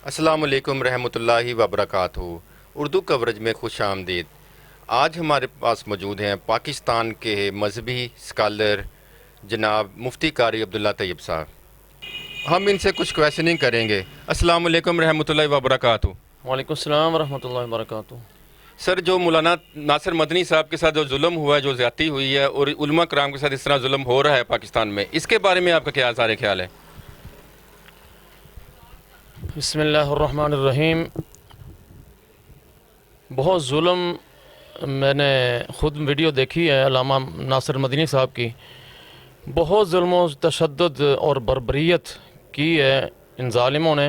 अस्सलाम वालेकुम रहमतुल्लाहि वबरकातुहू। उर्दू कवरेज में खुश आमदीद। आज हमारे पास मौजूद हैं पाकिस्तान के मजहबी स्कॉलर जनाब मुफ्ती कारी अब्दुल्ला तैयब साहब। हम इनसे कुछ क्वेश्चनिंग करेंगे। अस्सलाम वालेकुम रहमतुल्लाहि वबरकातुहू। वालेकुम सलाम वरहमतुल्लाहि वबरकातुहू। सर, जो मौलाना नासिर मदनी साहब के साथ जो जुल्म हुआ है, जो ज़्यादती हुई है और उलमा कराम के साथ इस तरह जुल्म हो रहा है पाकिस्तान में, इसके बारे में आपका क्या सारे ख्याल है? बिस्मिल्लाहिर्रहमानिर्रहीम। बहुत जुल्म मैंने ख़ुद वीडियो देखी है अल्लामा नासिर मदनी साहब की। बहुत जुल्म तशद्दुद और बर्बरियत की है इन ज़ालिमों ने।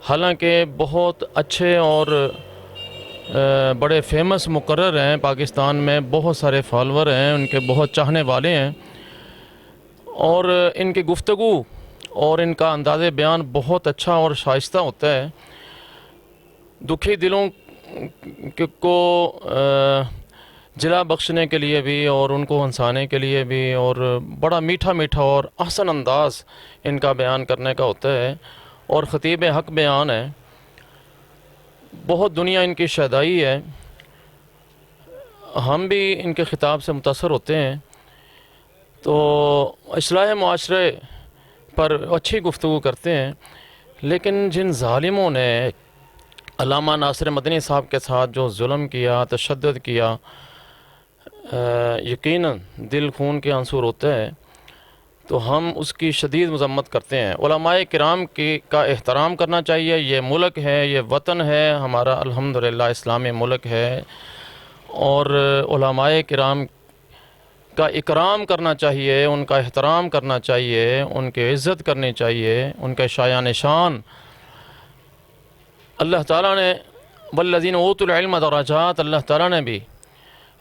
हालांकि बहुत अच्छे और बड़े फेमस मुकर्रर हैं पाकिस्तान में, बहुत सारे फॉलोअर हैं, उनके बहुत चाहने वाले हैं और इनकी गुफ्तगू और इनका अंदाज़ बयान बहुत अच्छा और शाइस्ता होता है। दुखी दिलों को जिला बख्शने के लिए भी और उनको हंसाने के लिए भी, और बड़ा मीठा मीठा और ahsan अंदाज़ इनका बयान करने का होता है और ख़तीब हक़ बयान है। बहुत दुनिया इनकी शहदाई है। हम भी इनके ख़िताब से मुतासर होते हैं। तो इस्लाह मुआशरे पर अच्छी गुफ्तगू करते हैं, लेकिन जिन ज़ालिमों ने अल्लामा नासिर मदनी साहब के साथ जो जुल्म किया, तशद्दुद किया, यकीनन दिल खून के आंसू रोते हैं। तो हम उसकी शदीद मज़म्मत करते हैं। उलमाए किराम का एहतराम करना चाहिए। ये मुल्क है, ये वतन है हमारा, अल्हम्दुलिल्लाह इस्लामी मुल्क है, और उलमाए किराम का इकराम करना चाहिए, उनका एहतराम करना चाहिए, उनकी इज़्ज़त करनी चाहिए, उनके शायान शान। अल्लाह ताला ने वल्लज़ीन ऊतुल इल्म दरजात, अल्लाह ताला ने भी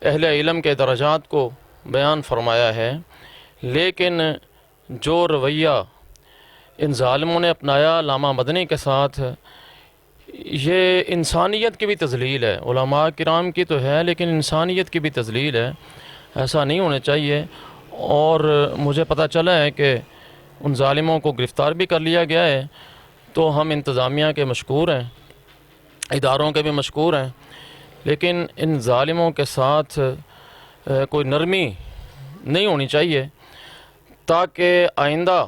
अहले इल्म के दरजात को बयान फरमाया है। लेकिन जो रवैया इन ज़ालिमों ने अपनाया अल्लामा मदनी के साथ, ये इंसानियत की भी तज़लील है। उलमा किराम की तो है, लेकिन इंसानियत की भी तज़लील है। ऐसा नहीं होना चाहिए। और मुझे पता चला है कि उन ज़ालिमों को गिरफ़्तार भी कर लिया गया है। तो हम इंतज़ामिया के मशकूर हैं, इदारों के भी मशकूर हैं, लेकिन इन ज़ालिमों के साथ कोई नरमी नहीं होनी चाहिए, ताकि आइंदा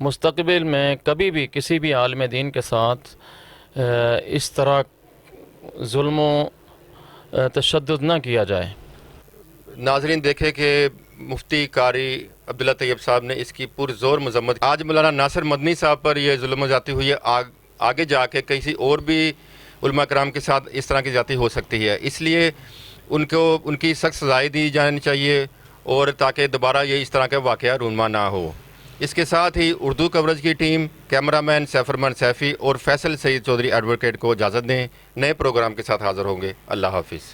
मुस्तक़बिल में कभी भी किसी भी आलिम दीन के साथ इस तरह जुल्म तशद्दुद न किया जाए। नाज़रीन, देखे कि मुफ्ती कारी अब्दुल्ला तैयब साहब ने इसकी पुरज़ोर मज़म्मत। आज मौलाना नासिर मदनी साहब पर यह जुल्म ज़्यादती हुई है, आगे जाके किसी और भी उलमा कराम के साथ इस तरह की ज़्यादती हो सकती है। इसलिए उनकी सख्त सज़ाएँ दी जानी चाहिए, और ताकि दोबारा ये इस तरह के वाक़या रूनमा ना हो। इसके साथ ही उर्दू कवरेज की टीम, कैमरामैन सैफरमान सैफ़ी और फैसल सईद चौधरी एडवोकेट को इजाज़त दें। नए प्रोग्राम के साथ हाज़िर होंगे। अल्लाह हाफिज़।